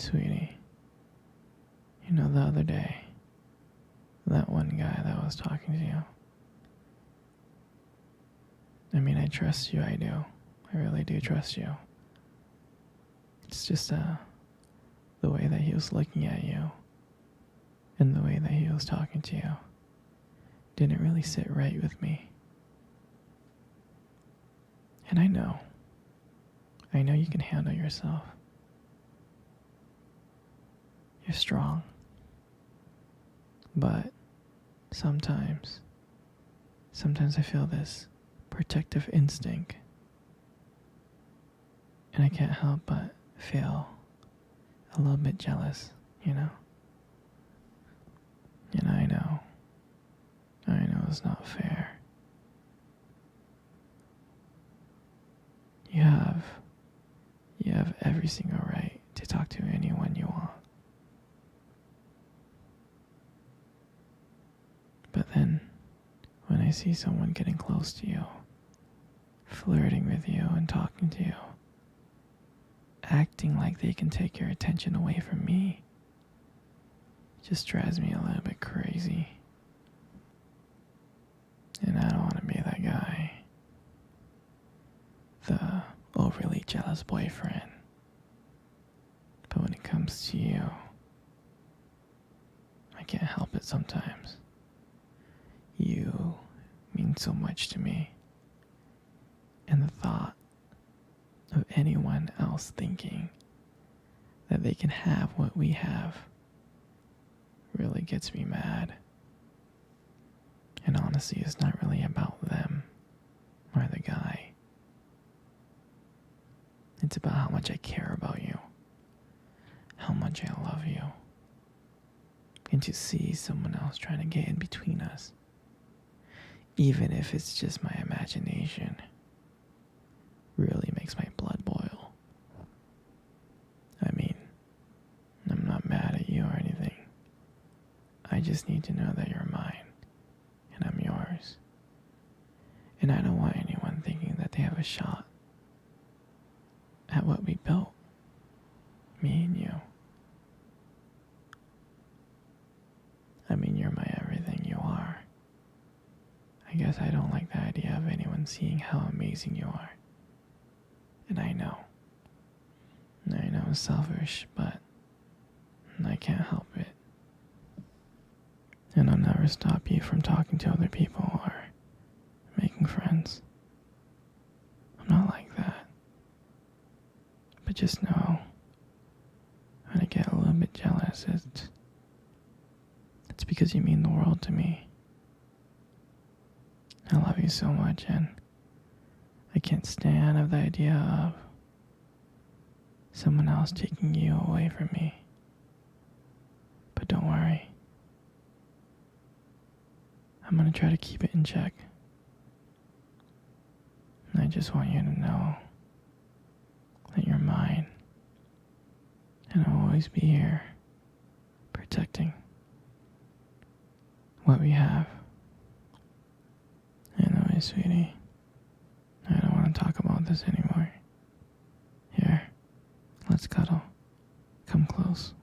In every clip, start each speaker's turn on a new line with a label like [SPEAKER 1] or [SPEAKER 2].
[SPEAKER 1] Sweetie, you know the other day, that one guy that was talking to you. I mean, I trust you, I do. I really do trust you. It's just the way that he was looking at you and the way that he was talking to you didn't really sit right with me. And I know you can handle yourself. You're strong. But sometimes I feel this protective instinct. And I can't help but feel a little bit jealous, you know? And I know it's not fair. You have every single right to talk to anyone you want. But then, when I see someone getting close to you, flirting with you and talking to you, acting like they can take your attention away from me, it just drives me a little bit crazy. And I don't want to be that guy. The overly jealous boyfriend. But when it comes to you, I can't help it sometimes. You mean so much to me. And the thought of anyone else thinking that they can have what we have really gets me mad. And honestly, it's not really about them or the guy. It's about how much I care about you, how much I love you. And to see someone else trying to get in between us, even if it's just my imagination, really makes my blood boil. I mean, I'm not mad at you or anything. I just need to know that you're mine and I'm yours. And I don't want anyone thinking that they have a shot at what we built, me and you. I mean, you're my everything, you are. I guess I don't like the idea of anyone seeing how amazing you are. And I know it's selfish, but I can't help it. And I'll never stop you from talking to other people or making friends. I'm not like that. But just know, when I get a little bit jealous, it's because you mean the world to me. I love you so much, and I can't stand of the idea of someone else taking you away from me. But don't worry. I'm gonna try to keep it in check. And I just want you to know that you're mine. And I'll always be here, protecting what we have. Anyway, sweetie, I don't want to talk about this anymore. Here, let's cuddle. Come close.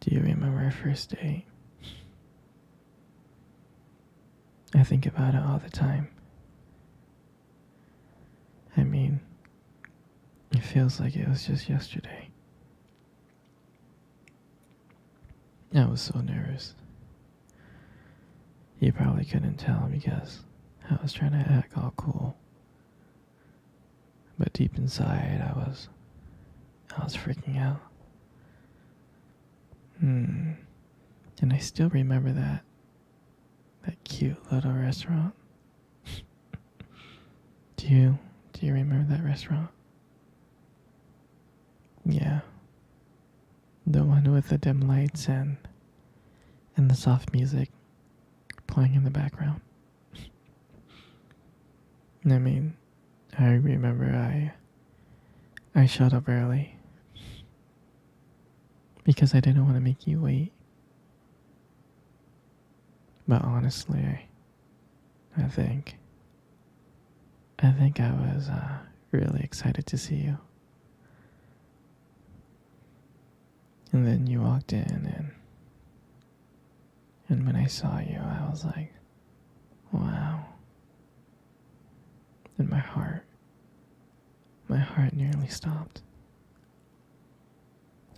[SPEAKER 1] Do you remember our first date? I think about it all the time. I mean, it feels like it was just yesterday. I was so nervous. You probably couldn't tell because I was trying to act all cool. But deep inside, I was freaking out. And I still remember that cute little restaurant. Do you remember that restaurant? Yeah. The one with the dim lights and the soft music playing in the background. I mean, I remember I showed up early because I didn't want to make you wait. But honestly, I think I was really excited to see you. And then you walked in, and when I saw you, I was like, wow. And my heart nearly stopped.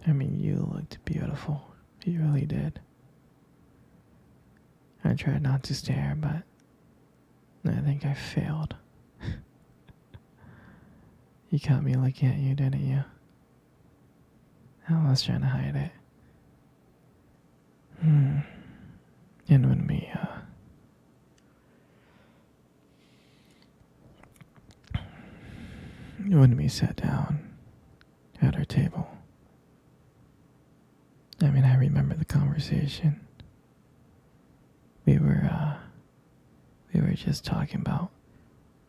[SPEAKER 1] I mean, you looked beautiful. You really did. I tried not to stare, but I think I failed. You caught me looking at you, didn't you? I was trying to hide it. And when we sat down at our table, I mean, I remember the conversation. We were just talking about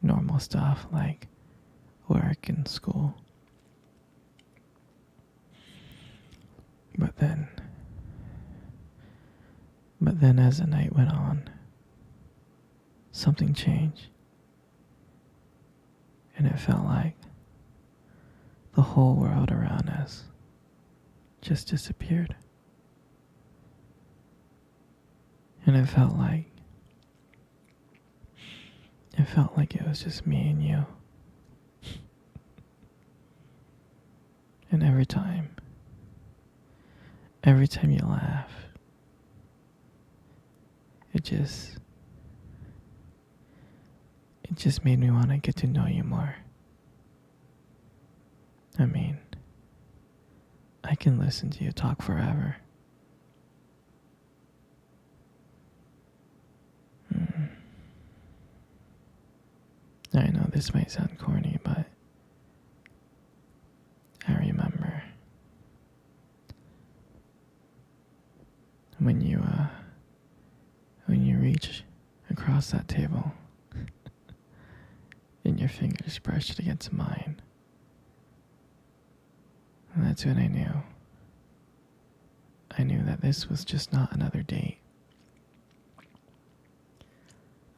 [SPEAKER 1] normal stuff like work and school. But then as the night went on, something changed. And it felt like the whole world around us just disappeared. And it felt like it was just me and you. And every time you laugh, it just made me want to get to know you more. I mean, I can listen to you talk forever. I know this might sound corny, but I remember when you reach across that table and your fingers brushed against mine. And that's when I knew that this was just not another date.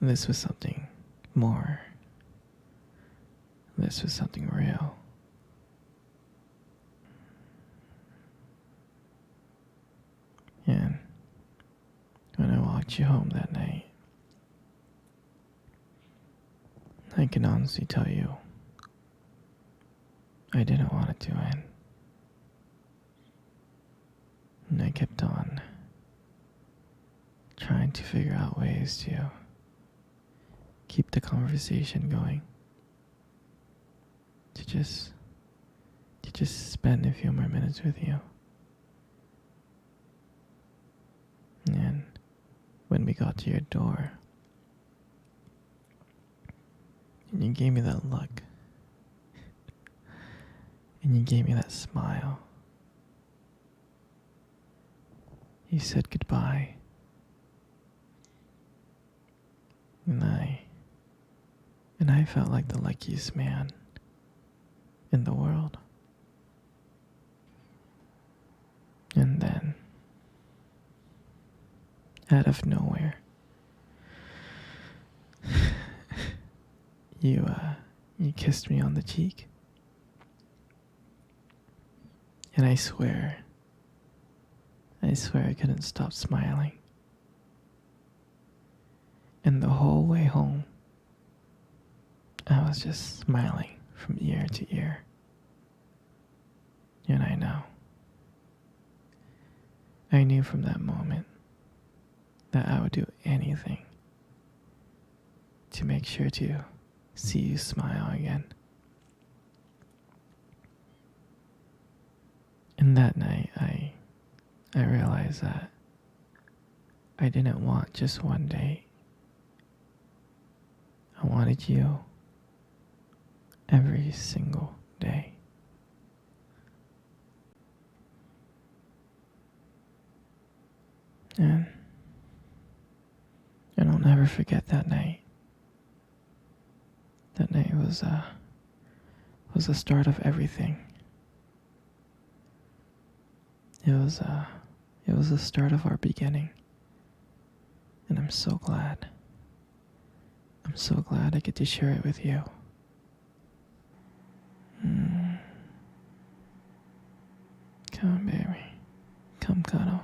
[SPEAKER 1] This was something more. This was something real. And when I walked you home that night, I can honestly tell you, I didn't want it to end. And I kept on trying to figure out ways to keep the conversation going. To just spend a few more minutes with you. And when we got to your door, and you gave me that look, and you gave me that smile, you said goodbye, and I felt like the luckiest man in the world. And then, out of nowhere, you kissed me on the cheek. And I swear I couldn't stop smiling. And the whole way home, I was just smiling from ear to ear. And I knew from that moment that I would do anything to make sure to see you smile again. And that night, I realized that I didn't want just one date. I wanted you every single day. And I'll never forget that night. That night was the start of everything. It was the start of our beginning. And I'm so glad so glad I get to share it with you. Mm. Come on, baby. Come cuddle.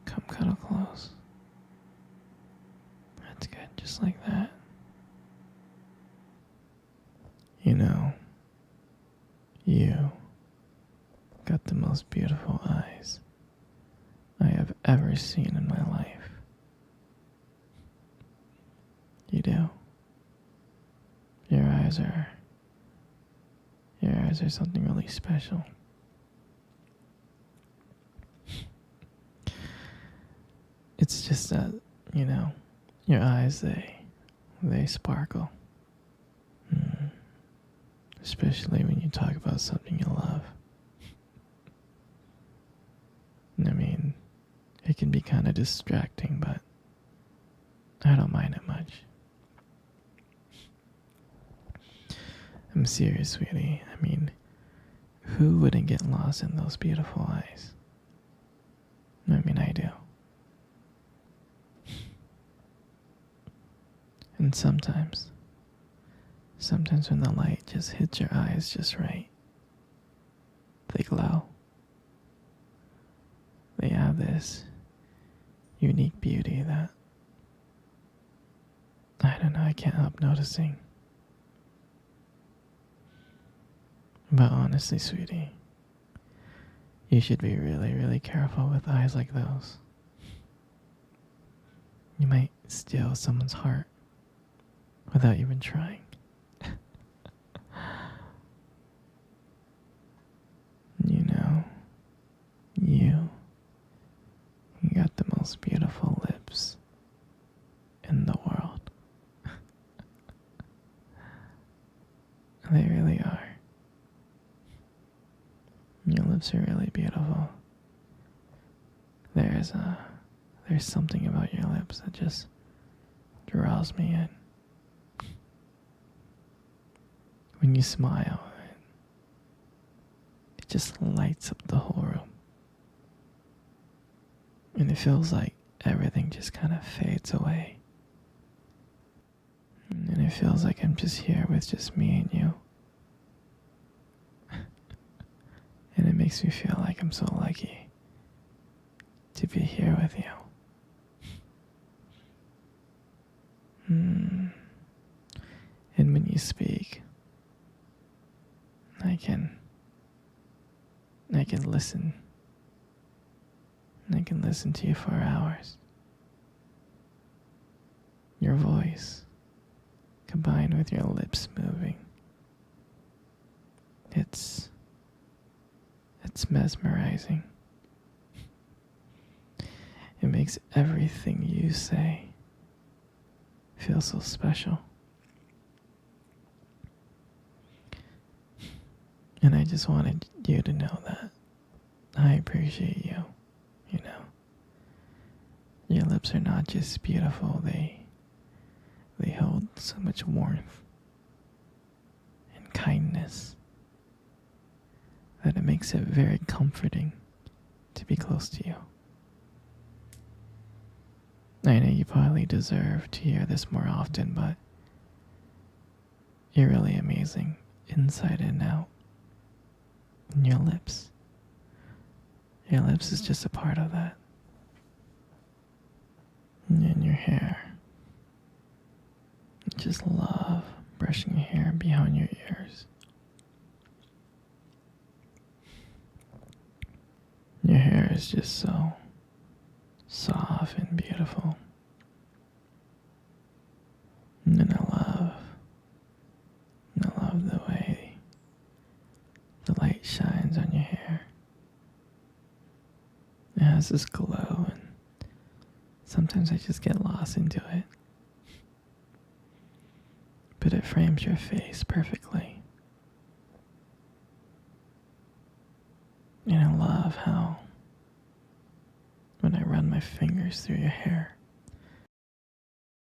[SPEAKER 1] Come cuddle close. That's good, just like that. You know, you got the most beautiful eyes I have ever seen in my life. You do. Your eyes are something really special. It's just that, your eyes, they sparkle. Mm. Especially when you talk about something you love. I mean, it can be kind of distracting, but I don't mind it much. I'm serious, sweetie. I mean, who wouldn't get lost in those beautiful eyes? I mean, I do. And sometimes when the light just hits your eyes just right, they glow. They have this unique beauty that, I don't know, I can't help noticing. But honestly, sweetie, you should be really, really careful with eyes like those. You might steal someone's heart without even trying. You know, you got the most beautiful lips in the world. They really are. Your lips are really beautiful. There's something about your lips that just draws me in. When you smile, it just lights up the whole room. And it feels like everything just kind of fades away. And it feels like I'm just here with just me and you. And it makes me feel like I'm so lucky to be here with you. And when you speak, I can listen. I can listen to you for hours. Your voice, combined with your lips moving, it's mesmerizing. It makes everything you say feel so special. And I just wanted you to know that I appreciate you, Your lips are not just beautiful, they hold so much warmth and kindness that it makes it very comforting to be close to you. I know you probably deserve to hear this more often, but you're really amazing inside and out. And your lips is just a part of that. And your hair. I just love brushing your hair behind your ears. Your hair is just so soft and beautiful. And I love the way the light shines on your hair. It has this glow, and sometimes I just get lost into it. But it frames your face perfectly. And I love how when I run my fingers through your hair,